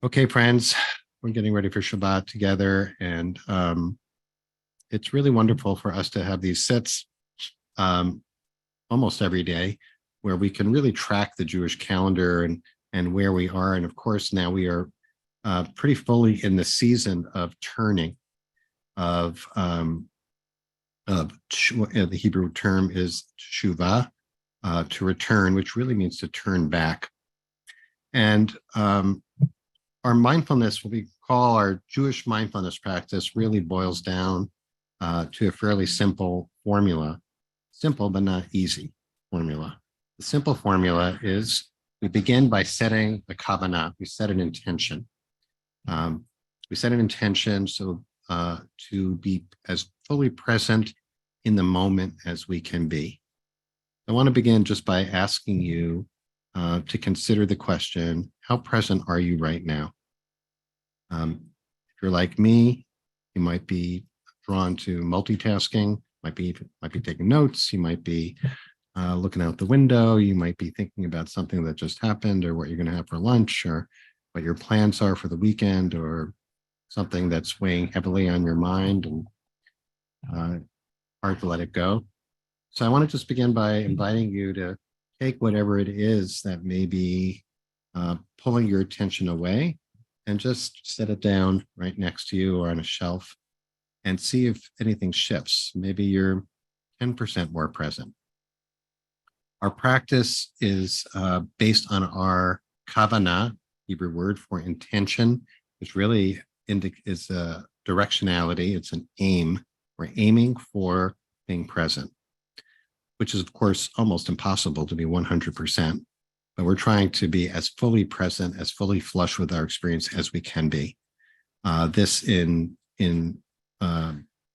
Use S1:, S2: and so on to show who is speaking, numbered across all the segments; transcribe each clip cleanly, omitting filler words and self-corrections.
S1: Okay, friends, we're getting ready for Shabbat together, and it's really wonderful for us to have these sets um, almost every day, where we can really track the Jewish calendar and where we are. And of course, now we are pretty fully in the season of turning. The Hebrew term is shuvah, to return, which really means to turn back. And our mindfulness, what we call our Jewish mindfulness practice, really boils down to a fairly simple formula, simple but not easy formula. The simple formula is we begin by setting a kavanah, we set an intention. We set an intention to be as fully present in the moment as we can be. I want to begin just by asking you to consider the question, how present are you right now? If you're like me, you might be drawn to multitasking, might be taking notes, you might be looking out the window, you might be thinking about something that just happened or what you're going to have for lunch or what your plans are for the weekend or something that's weighing heavily on your mind and hard to let it go. So I want to just begin by inviting you to take whatever it is that may be pulling your attention away and just set it down right next to you or on a shelf and see if anything shifts. Maybe you're 10% more present. Our practice is based on our kavanah, Hebrew word for intention, which really is a directionality. It's an aim. We're aiming for being present, which is, of course, almost impossible to be 100%. But we're trying to be as fully present, as fully flush with our experience as we can be. This, in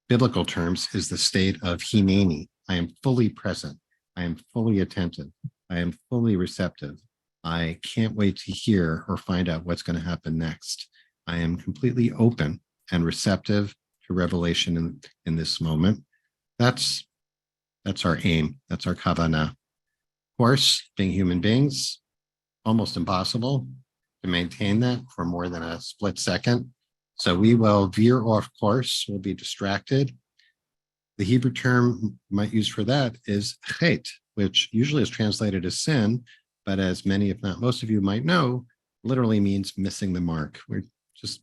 S1: biblical terms, is the state of hineni. I am fully present. I am fully attentive. I am fully receptive. I can't wait to hear or find out what's going to happen next. I am completely open and receptive to revelation in this moment. That's our aim. That's our kavanah. Of course, being human beings, almost impossible to maintain that for more than a split second. So we will veer off course. We'll be distracted. The Hebrew term you might use for that is chet, which usually is translated as sin, but as many, if not most of you might know, literally means missing the mark. We're just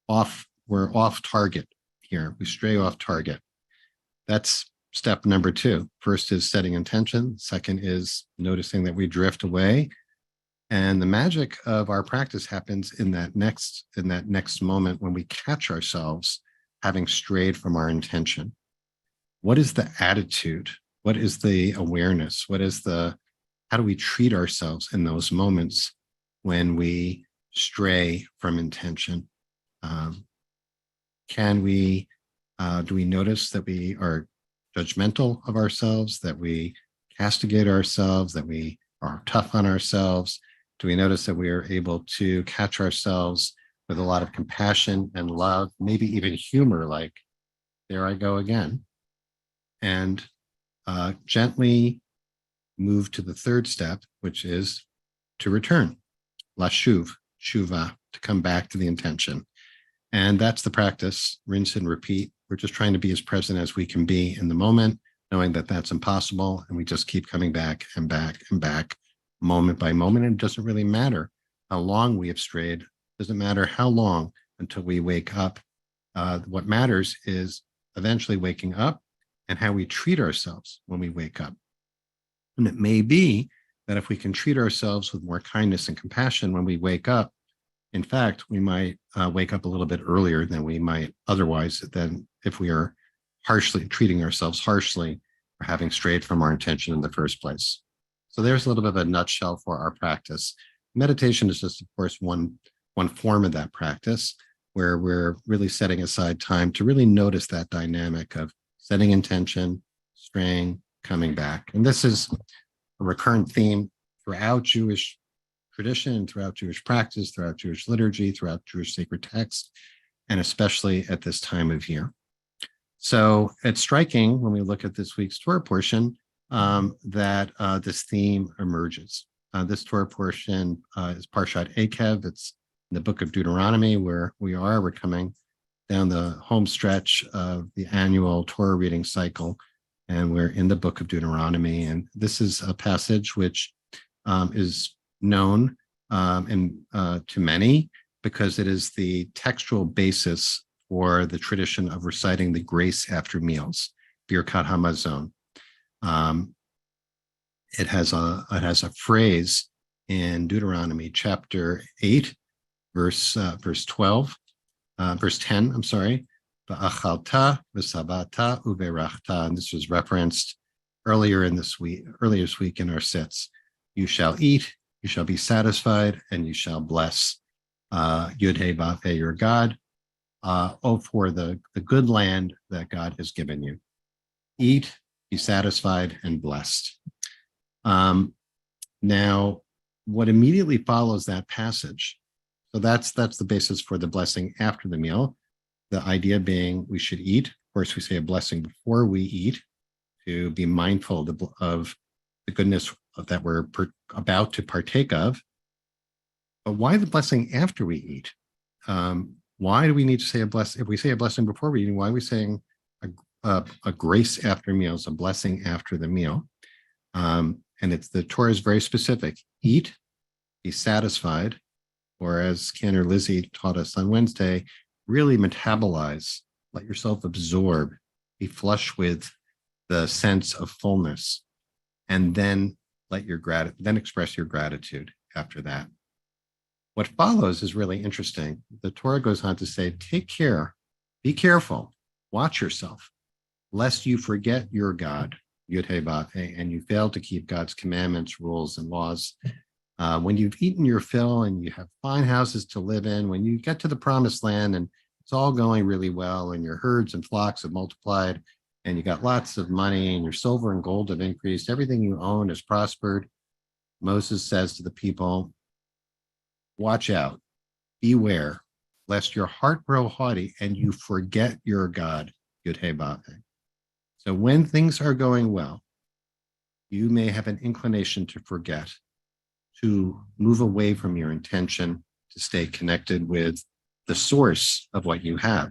S1: off. We're off target here. We stray off target. That's step number 2. First is setting intention. Second is noticing that we drift away. And the magic of our practice happens in that next moment when we catch ourselves having strayed from our intention. What is the attitude? What is the awareness? How do we treat ourselves in those moments when we stray from intention? Do we notice that we are judgmental of ourselves, that we castigate ourselves, that we are tough on ourselves? Do we notice that we are able to catch ourselves with a lot of compassion and love, maybe even humor, like, there I go again, and gently move to the third step, which is to return, lashuv, shuvah, to come back to the intention. And that's the practice, rinse and repeat. We're just trying to be as present as we can be in the moment, knowing that that's impossible. And we just keep coming back and back and back, moment by moment. And it doesn't really matter how long we have strayed. It doesn't matter how long until we wake up. What matters is eventually waking up and how we treat ourselves when we wake up. And it may be that if we can treat ourselves with more kindness and compassion when we wake up, in fact, we might wake up a little bit earlier than we might otherwise, than if we are treating ourselves harshly for having strayed from our intention in the first place. So there's a little bit of a nutshell for our practice. Meditation is just, of course, one form of that practice, where we're really setting aside time to really notice that dynamic of setting intention, straying, coming back. And this is a recurrent theme throughout Jewish tradition, throughout Jewish practice, throughout Jewish liturgy, throughout Jewish sacred text, and especially at this time of year. So it's striking when we look at this week's Torah portion that this theme emerges. This Torah portion is Parshat Akev. It's in the book of Deuteronomy, where we're coming down the home stretch of the annual Torah reading cycle, and we're in the book of Deuteronomy. And this is a passage which is known to many because it is the textual basis for the tradition of reciting the grace after meals, Birkat Hamazon. It has a phrase in Deuteronomy chapter 8, verse 12, verse 10. I'm sorry. V'achalta v'sabata uverachta, and this was referenced earlier this week in our sits. You shall eat, you shall be satisfied, and you shall bless Yud-Heh Vav-Heh, your God, for the good land that God has given you. Eat, be satisfied, and blessed. Now, what immediately follows that passage, so that's the basis for the blessing after the meal. The idea being we should eat. Of course, we say a blessing before we eat to be mindful of the goodness that we're about to partake of. But why the blessing after we eat? Why do we need to say a blessing? If we say a blessing before we eat, why are we saying a grace after meals, a blessing after the meal? And the Torah is very specific. Eat, be satisfied, or as Cantor Lizzie taught us on Wednesday, really metabolize, let yourself absorb, be flush with the sense of fullness, and then express your gratitude after that. What follows is really interesting. The Torah goes on to say, take care, be careful, watch yourself, lest you forget your God, Yud-Heh Vav-Heh, and you fail to keep God's commandments, rules, and laws. When you've eaten your fill and you have fine houses to live in, when you get to the promised land and it's all going really well and your herds and flocks have multiplied and you got lots of money and your silver and gold have increased, everything you own has prospered, Moses says to the people, watch out, beware, lest your heart grow haughty and you forget your God, Yud-Heh Vav-Heh. So when things are going well, you may have an inclination to forget, to move away from your intention, to stay connected with the source of what you have.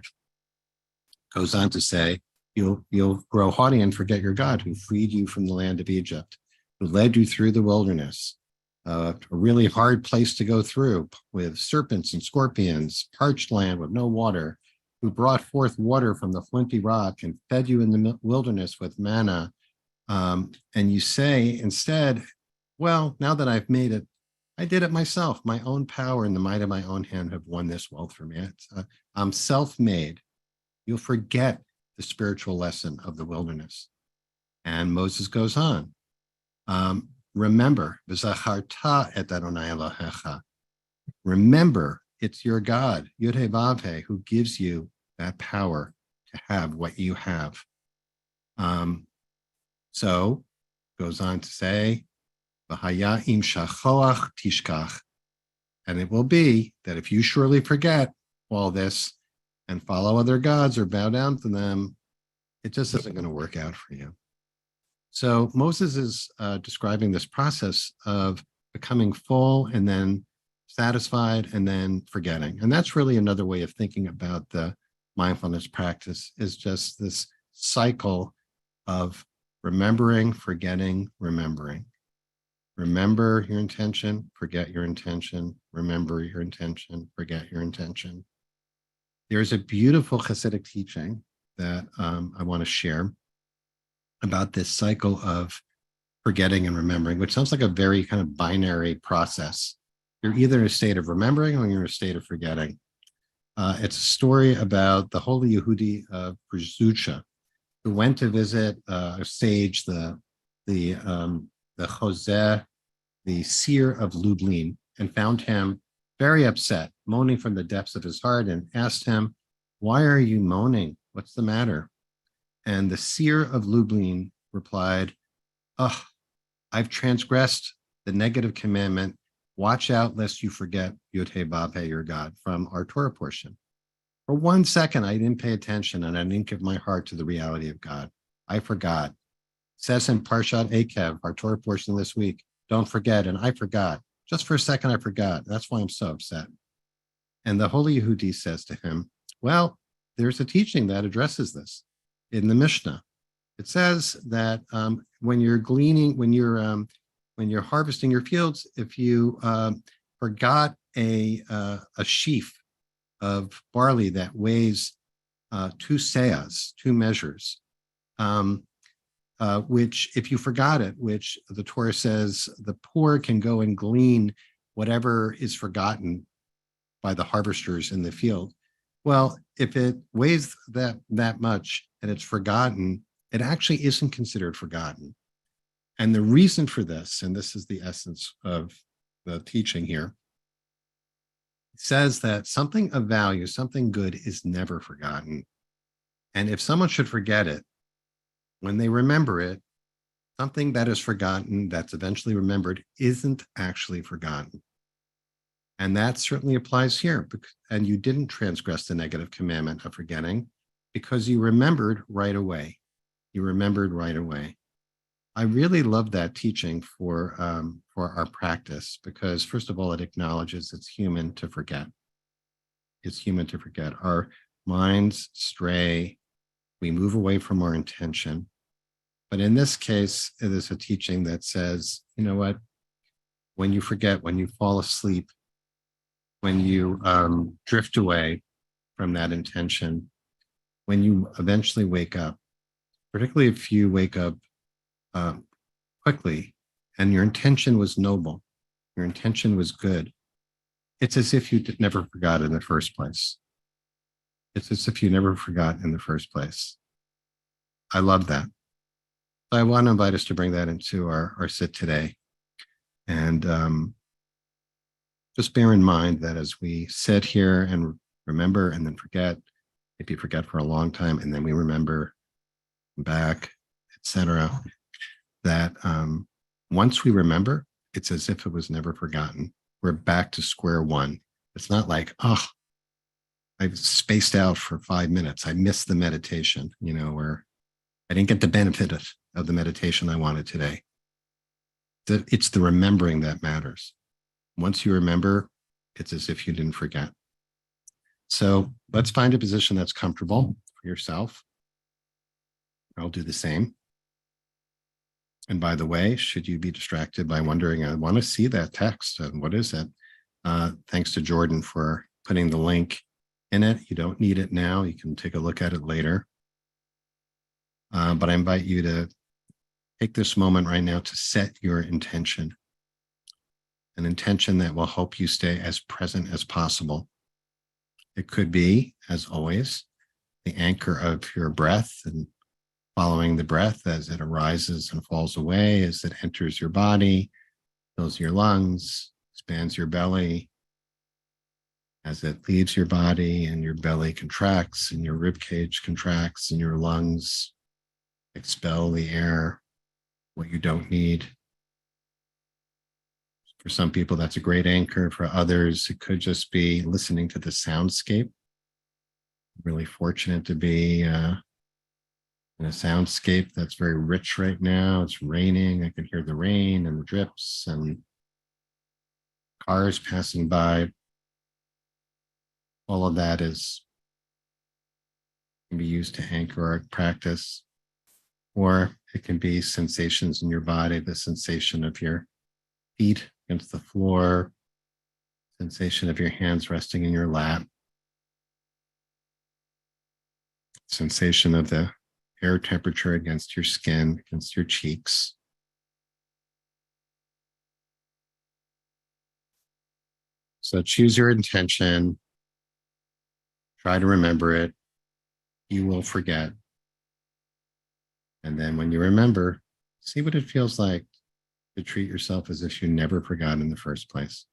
S1: Goes on to say, you'll grow haughty and forget your God who freed you from the land of Egypt, who led you through the wilderness, a really hard place to go through with serpents and scorpions, parched land with no water, who brought forth water from the flinty rock and fed you in the wilderness with manna. And you say instead, well, now that I've made it, I did it myself. My own power and the might of my own hand have won this wealth for me. I'm self-made. You'll forget the spiritual lesson of the wilderness. And Moses goes on. Remember, v'zacharta et Adonai Elohecha. Remember, it's your God, Yud-Heh Vav-Heh, who gives you that power to have what you have. So goes on to say, V'haya im shachoach tishkach. And it will be that if you surely forget all this and follow other gods or bow down to them, it just isn't going to work out for you. So Moses is describing this process of becoming full and then satisfied and then forgetting. And that's really another way of thinking about the mindfulness practice, is just this cycle of remembering, forgetting, remembering. Remember your intention, forget your intention, remember your intention, forget your intention. There's a beautiful Hasidic teaching that I want to share about this cycle of forgetting and remembering, which sounds like a very kind of binary process. You're either in a state of remembering or you're in a state of forgetting. It's a story about the holy Yehudi of Brzucha, who went to visit a sage, the Chozeh, the seer of Lublin, and found him very upset, moaning from the depths of his heart, and asked him, "Why are you moaning? What's the matter?" And the seer of Lublin replied, "Oh, I've transgressed the negative commandment. Watch out lest you forget Yud-Heh Vav-Heh, your God," from our Torah portion. For 1 second, I didn't pay attention and I didn't give my heart to the reality of God. I forgot. It says in Parshat Akev, our Torah portion this week, don't forget, and I forgot. Just for a second, I forgot. That's why I'm so upset. And the Holy Yehudi says to him, well, there's a teaching that addresses this in the Mishnah. It says that when you're gleaning, when you're harvesting your fields, if you forgot a sheaf of barley that weighs 2 seahs, 2 measures, um, which if you forgot it, which the Torah says the poor can go and glean whatever is forgotten by the harvesters in the field. Well, if it weighs that much and it's forgotten, it actually isn't considered forgotten. And the reason for this, and this is the essence of the teaching here, says that something of value, something good is never forgotten. And if someone should forget it, when they remember it, something that is forgotten that's eventually remembered isn't actually forgotten. And that certainly applies here. And you didn't transgress the negative commandment of forgetting because you remembered right away. You remembered right away. I really love that teaching for our practice because, first of all, it acknowledges it's human to forget. It's human to forget. Our minds stray. We move away from our intention. But in this case, it is a teaching that says, you know what? When you forget, when you fall asleep, when you drift away from that intention, when you eventually wake up, particularly if you wake up quickly and your intention was noble, your intention was good, it's as if you never forgot in the first place. It's as if you never forgot in the first place. I love that. So I want to invite us to bring that into our sit today. And just bear in mind that as we sit here and remember and then forget, maybe forget for a long time, and then we remember back, etc., that once we remember, it's as if it was never forgotten. We're back to square one. It's not like, oh, I've spaced out for 5 minutes. I missed the meditation, where I didn't get the benefit of the meditation I wanted today. It's the remembering that matters. Once you remember, it's as if you didn't forget. So let's find a position that's comfortable for yourself. I'll do the same. And by the way, should you be distracted by wondering, I want to see that text, and what is it? Thanks to Jordan for putting the link in it. You don't need it now. You can take a look at it later. But I invite you to take this moment right now to set your intention, an intention that will help you stay as present as possible. It could be, as always, the anchor of your breath and following the breath as it arises and falls away, as it enters your body, fills your lungs, expands your belly, as it leaves your body and your belly contracts and your rib cage contracts and your lungs expel the air, what you don't need. For some people, that's a great anchor. For others, it could just be listening to the soundscape. Really fortunate to be in a soundscape that's very rich right now. It's raining. I can hear the rain and the drips and cars passing by. All of that can be used to anchor our practice, or it can be sensations in your body, the sensation of your feet against the floor, sensation of your hands resting in your lap, sensation of the air temperature against your skin, against your cheeks. So choose your intention. Try to remember it. You will forget. And then when you remember, see what it feels like to treat yourself as if you never forgot in the first place.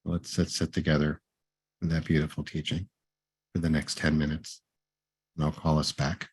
S1: Let's sit together with that beautiful teaching for the next 10 minutes, and I'll call us back.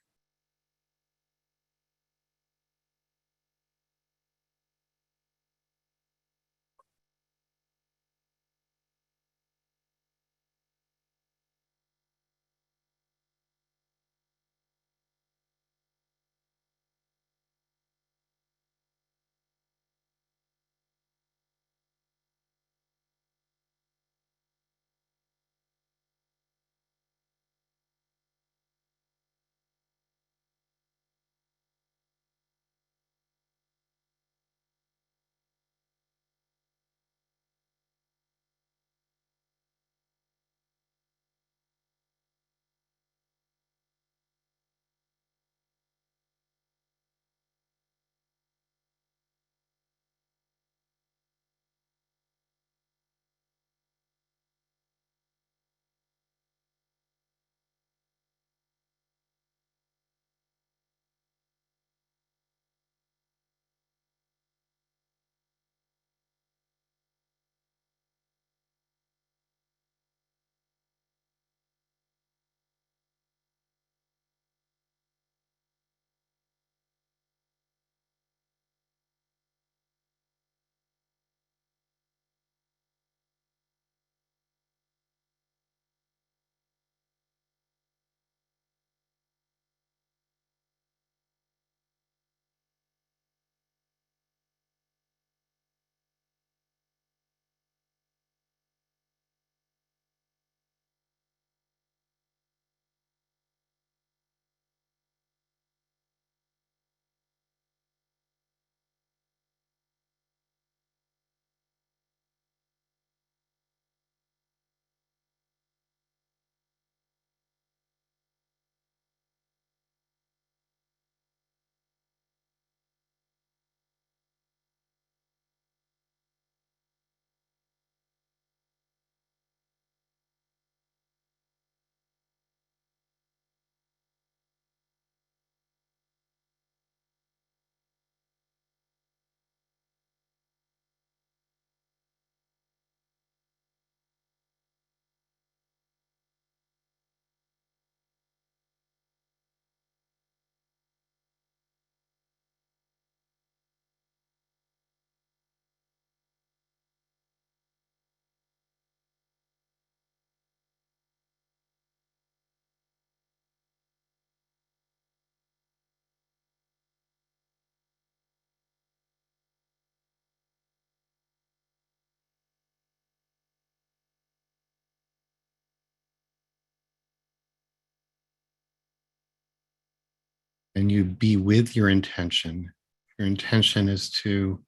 S1: and you be with your intention. Your intention is to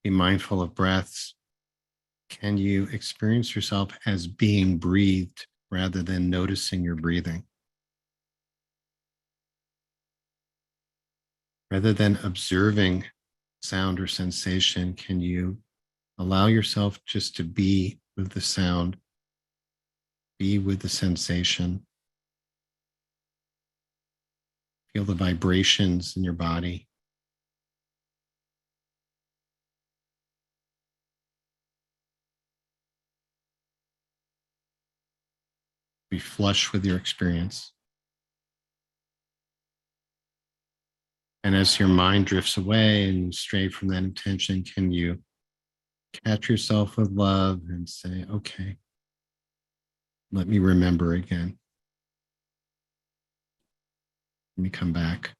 S1: be mindful of breaths. Can you experience yourself as being breathed rather than noticing your breathing? Rather than observing sound or sensation, can you allow yourself just to be with the sound, be with the sensation, feel the vibrations in your body, be flush with your experience. And as your mind drifts away and you stray from that intention, can you catch yourself with love and say, okay, let me remember again. Let me come back.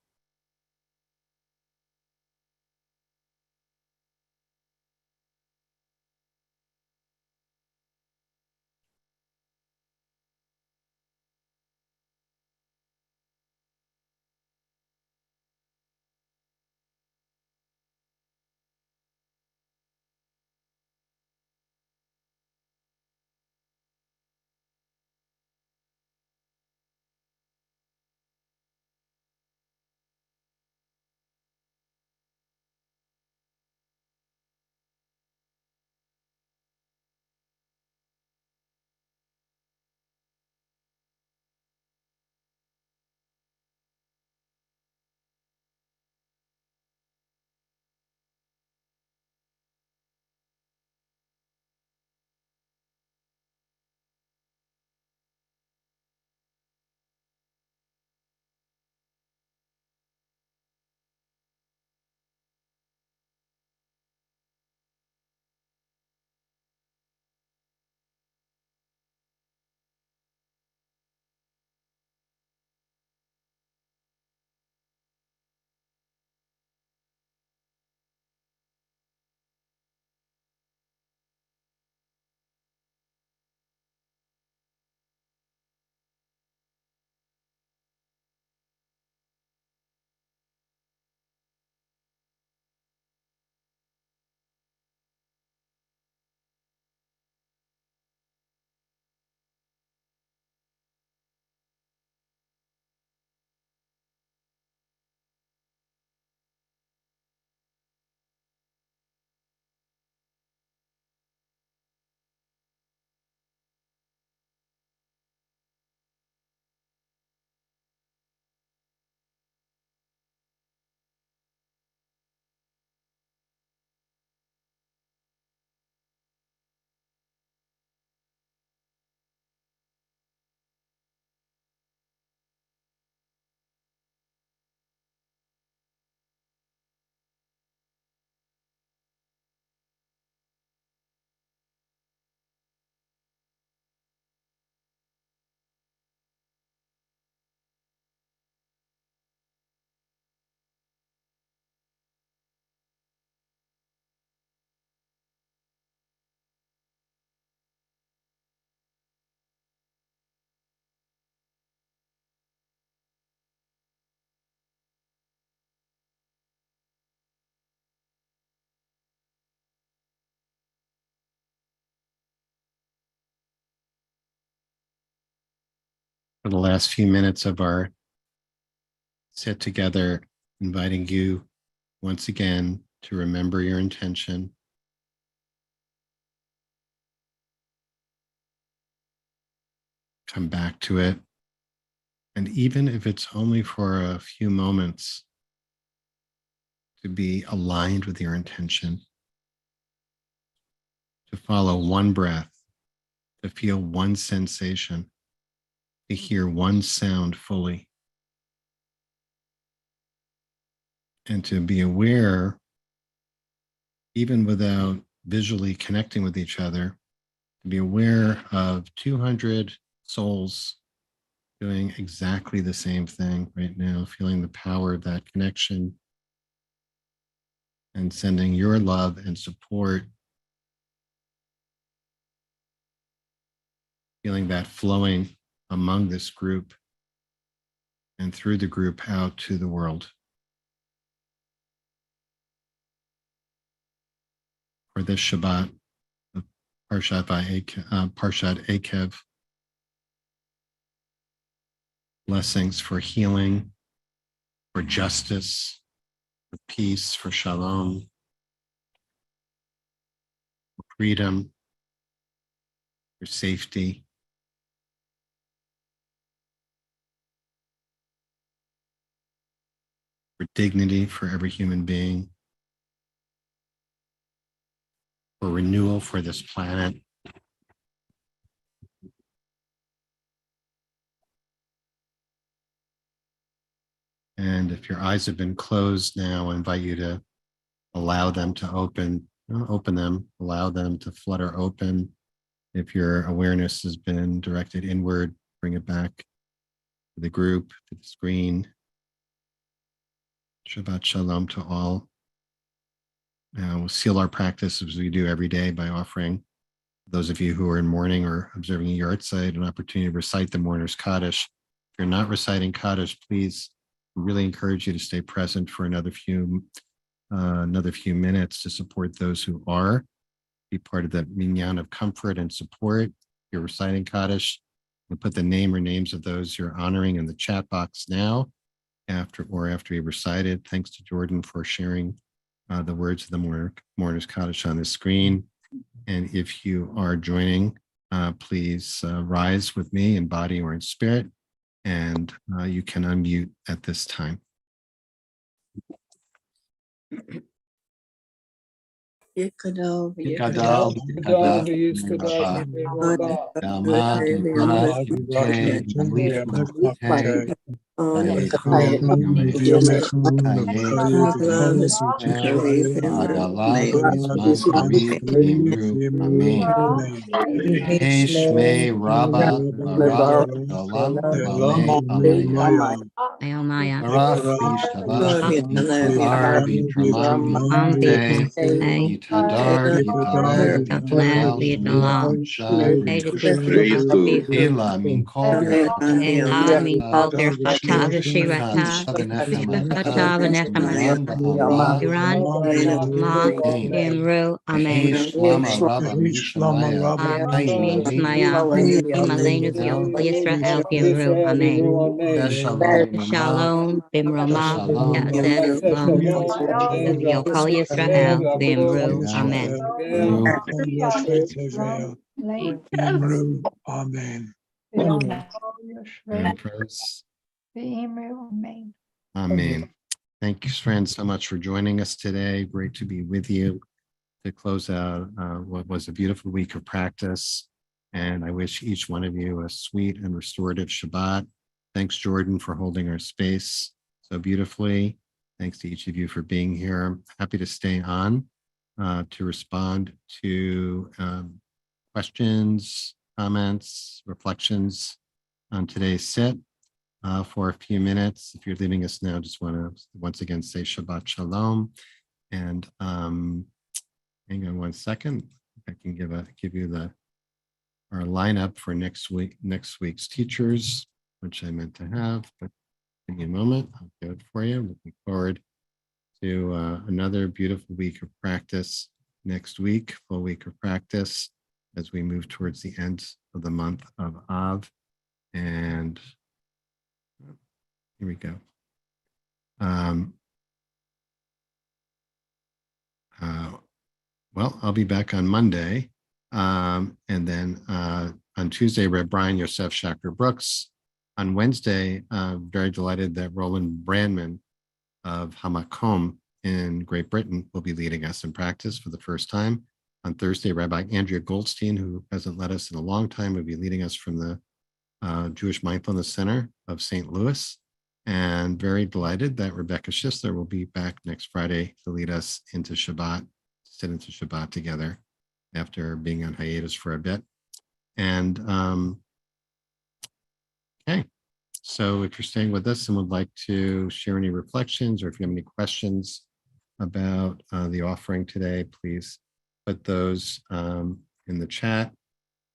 S1: For the last few minutes of our sit together, inviting you once again to remember your intention. Come back to it. And even if it's only for a few moments, to be aligned with your intention, to follow one breath, to feel one sensation, to hear one sound fully, and to be aware, even without visually connecting with each other, to be aware of 200 souls doing exactly the same thing right now, feeling the power of that connection and sending your love and support, feeling that flowing among this group. and through the group out to the world. For this Shabbat, Parshat Akev, blessings for healing, for justice, for peace, for shalom, for freedom, for safety, for dignity for every human being, for renewal for this planet. And if your eyes have been closed now, I invite you to allow them to open, open them, allow them to flutter open. If your awareness has been directed inward, bring it back to the group, to the screen. Shabbat Shalom to all. We'll seal our practice as we do every day by offering those of you who are in mourning or observing a yard site an opportunity to recite the mourner's Kaddish. If you're not reciting Kaddish, please, we really encourage you to stay present for another few minutes to support those who are. Be part of that minyan of comfort and support. If you're reciting Kaddish, we'll put the name or names of those you're honoring in the chat box now, after we recited. Thanks to Jordan for sharing the words of the mourner's Kaddish on the screen. And if you are joining, please rise with me in body or in spirit, and you can unmute at this time.
S2: Yekadal,
S3: Yekadal,
S1: Itadar, Ela min kol
S4: Shalom, Bimrama, Yokal Yisrael, Bimru, Amen.
S3: Amen.
S1: Amen. Thank you, friends, so much for joining us today. Great to be with you to close out what was a beautiful week of practice. And I wish each one of you a sweet and restorative Shabbat. Thanks, Jordan, for holding our space so beautifully. Thanks to each of you for being here. I'm happy to stay on to respond to questions, comments, reflections on today's sit for a few minutes. If you're leaving us now, just want to once again say Shabbat Shalom. And hang on one second. I can give you our lineup for next week's teachers, which I meant to have, but give me a moment. I'll do it for you. I'm looking forward to another beautiful week of practice next week, full week of practice as we move towards the end of the month of Av. And here we go. Well, I'll be back on Monday. And then on Tuesday, Reb Brian Yosef Shacker Brooks. On Wednesday, very delighted that Roland Brandman of Hamakom in Great Britain will be leading us in practice for the first time. On Thursday, Rabbi Andrea Goldstein, who hasn't led us in a long time, will be leading us from the Jewish Mindfulness Center of St. Louis. And very delighted that Rebecca Schisler will be back next Friday to lead us into Shabbat, sit into Shabbat together after being on hiatus for a bit. And okay, so if you're staying with us and would like to share any reflections, or if you have any questions about the offering today, please put those in the chat,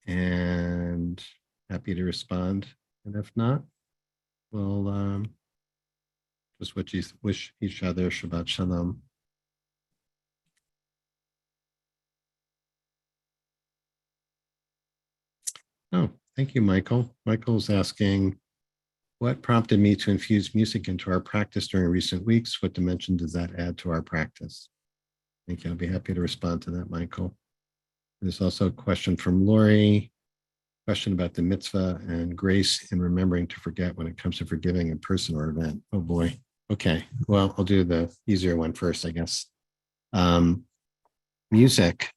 S1: and happy to respond. And if not, we'll just wish each other Shabbat Shalom. Oh, thank you, Michael. Michael's asking, what prompted me to infuse music into our practice during recent weeks? What dimension does that add to our practice? Thank you. I'll be happy to respond to that, Michael. There's also a question from Lori, question about the mitzvah and grace in remembering to forget when it comes to forgiving a person or event. Oh boy. Okay. Well, I'll do the easier one first, I guess. Music.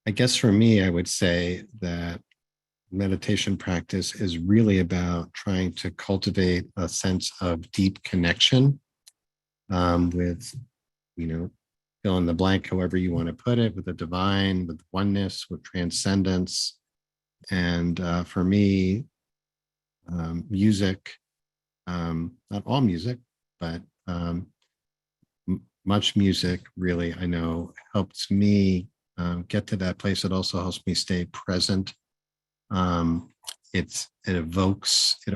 S1: I guess for me, I would say that meditation practice is really about trying to cultivate a sense of deep connection with, fill in the blank, however you want to put it, with the divine, with oneness, with transcendence. And for me, music, not all music, but much music really, I know, helps me get to that place. It also helps me stay present. It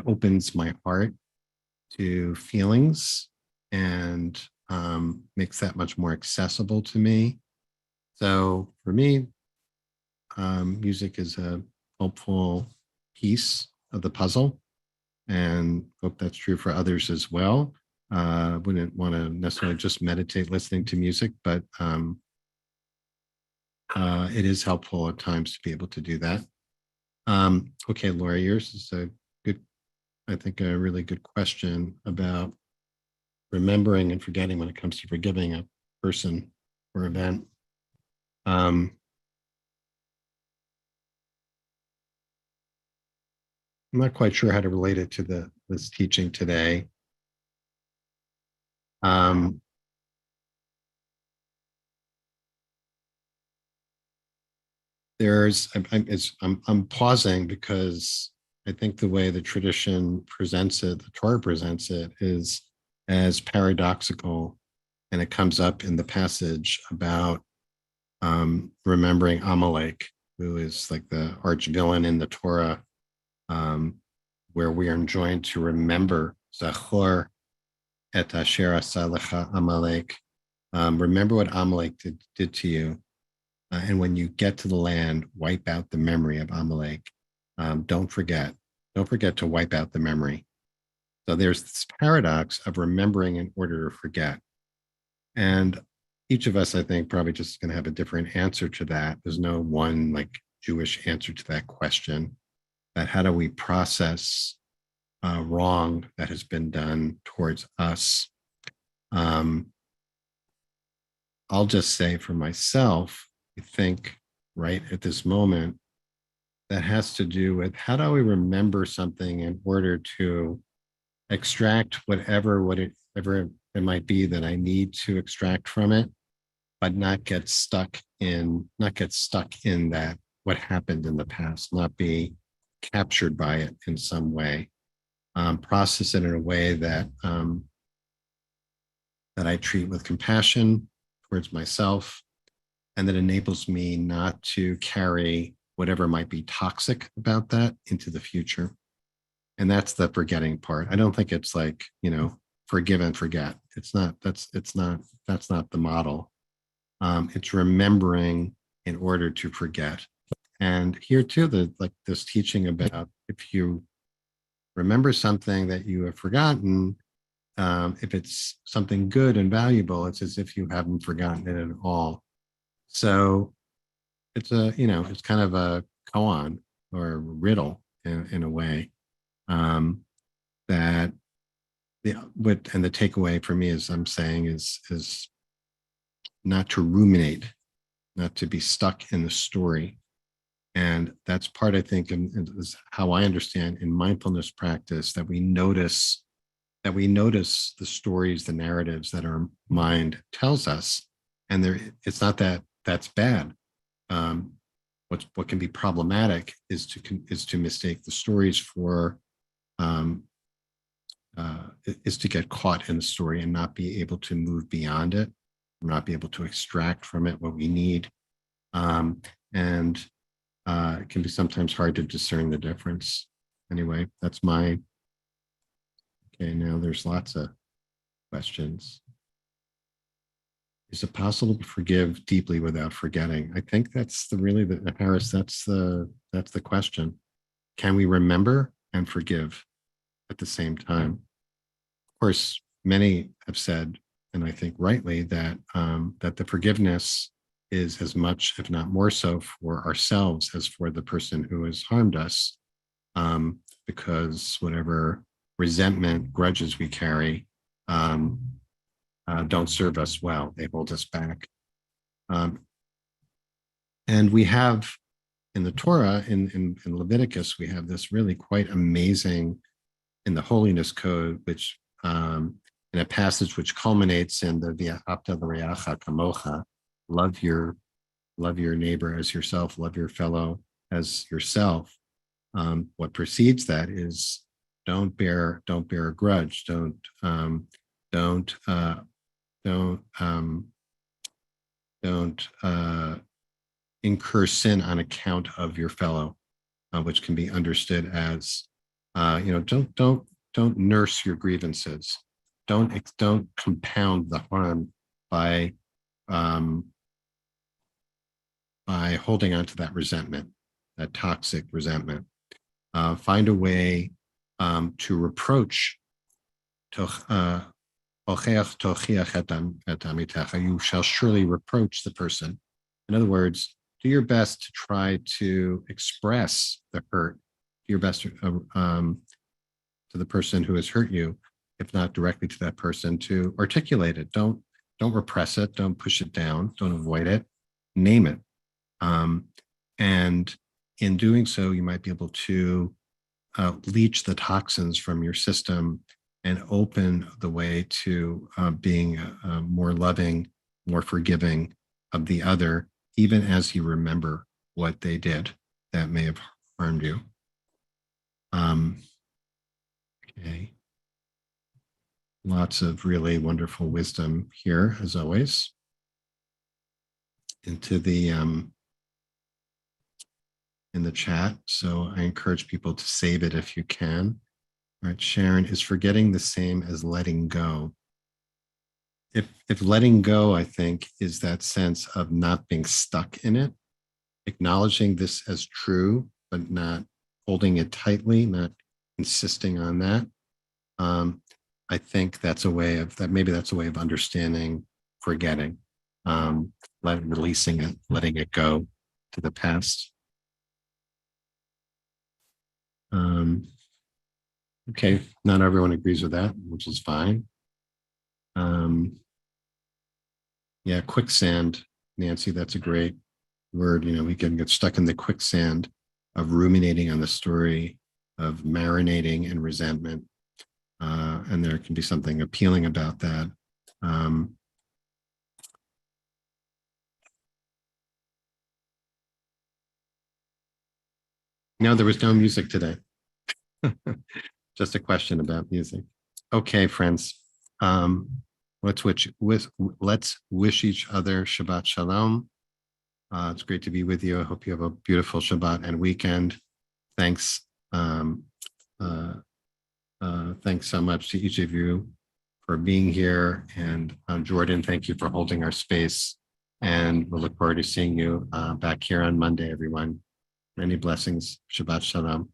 S1: opens my heart to feelings and makes that much more accessible to me. So for me, music is a helpful piece of the puzzle, and hope that's true for others as well. Wouldn't want to necessarily just meditate listening to music, but it is helpful at times to be able to do that. Okay, Laura, yours is a really good question about remembering and forgetting when it comes to forgiving a person or event. I'm not quite sure how to relate it to this teaching today. I'm pausing because I think the way the tradition presents it, the Torah presents it, is as paradoxical, and it comes up in the passage about remembering Amalek, who is like the arch villain in the Torah, where we are enjoined to remember Zachor et asher asa lecha Amalek. Remember what Amalek did to you. And when you get to the land, wipe out the memory of Amalek. Don't forget to wipe out the memory. So there's this paradox of remembering in order to forget. And each of us, I think, probably just going to have a different answer to that. There's no one like Jewish answer to that question. That how do we process wrong that has been done towards us? I'll just say for myself, I think right at this moment, that has to do with how do we remember something in order to extract whatever it might be that I need to extract from it, but not get stuck in that what happened in the past, not be captured by it in some way. Process it in a way that I treat with compassion towards myself, and that enables me not to carry whatever might be toxic about that into the future. And that's the forgetting part. I don't think it's like, forgive and forget. That's not the model. It's remembering in order to forget. And here too, this teaching about if you remember something that you have forgotten, if it's something good and valuable, it's as if you haven't forgotten it at all. So it's it's kind of a koan or a riddle in a way, that the takeaway for me, as I'm saying, is not to ruminate, not to be stuck in the story. And that's part, I think, and is how I understand in mindfulness practice, that we notice the stories, the narratives that our mind tells us. And it's not that that's bad. What can be problematic is to mistake the stories for is to get caught in the story and not be able to move beyond it, not be able to extract from it what we need. And it can be sometimes hard to discern the difference. Anyway, that's my, okay, now there's lots of questions. Is it possible to forgive deeply without forgetting? I think that's the Harris, that's the question. Can we remember and forgive at the same time? Of course, many have said, and I think rightly, that that the forgiveness is as much, if not more so, for ourselves as for the person who has harmed us, because whatever resentment, grudges we carry don't serve us well. They hold us back. And we have in the Torah, in Leviticus, we have this really quite amazing, in the Holiness Code, which in a passage which culminates in the V'ahavta l'reacha kamocha, love your neighbor as yourself, love your fellow as yourself. What precedes that is don't bear a grudge, don't incur sin on account of your fellow, which can be understood as don't nurse your grievances, don't compound the harm by holding on to that resentment, that toxic resentment. Find a way to reproach. You shall surely reproach the person. In other words, do your best to try to express the hurt, do your best to the person who has hurt you, if not directly to that person, to articulate it. Don't repress it. Don't push it down. Don't avoid it. Name it. And in doing so, you might be able to leach the toxins from your system and open the way to being more loving, more forgiving of the other, even as you remember what they did that may have harmed you. Okay. Lots of really wonderful wisdom here, as always. Into the in the chat. So I encourage people to save it if you can. All right, Sharon, is forgetting the same as letting go? If letting go, I think, is that sense of not being stuck in it, acknowledging this as true, but not holding it tightly, not insisting on that. I think that's a way of that. Maybe that's a way of understanding forgetting, releasing it, letting it go to the past. Okay, not everyone agrees with that, which is fine. Yeah, quicksand, Nancy, that's a great word. You know, we can get stuck in the quicksand of ruminating on the story, of marinating in resentment. And there can be something appealing about that. No, there was no music today. Just a question about music. Okay, friends. Let's wish each other Shabbat Shalom. It's great to be with you. I hope you have a beautiful Shabbat and weekend. Thanks. Thanks so much to each of you for being here. And Jordan, thank you for holding our space. And we'll look forward to seeing you back here on Monday, everyone. Many blessings. Shabbat Shalom.